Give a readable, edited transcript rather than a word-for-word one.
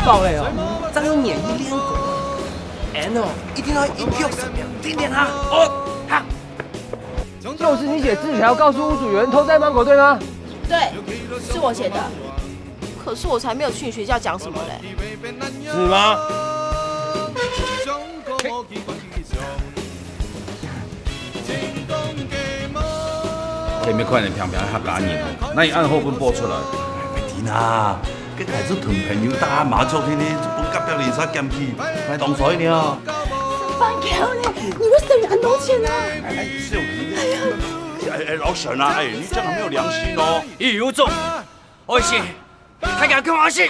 爆雷哦，张免一练过，N 哦，一定要一票什么样，听见他哦，好。就是你写字条告诉屋主有人偷摘芒果，对吗？对，是我写的。可是我才没有去你学校讲什么嘞。是吗？前面快点平平合假年哦，那伊按后本播出来。别听啊，佮孩子同朋友打麻将天天就本隔壁连锁减去，来当水呢。翻桥呢？你会省很多钱啊！哎，小弟，哎，老沈啊，哎，你这样很没有良心哦。一有种，我是，大家看我是。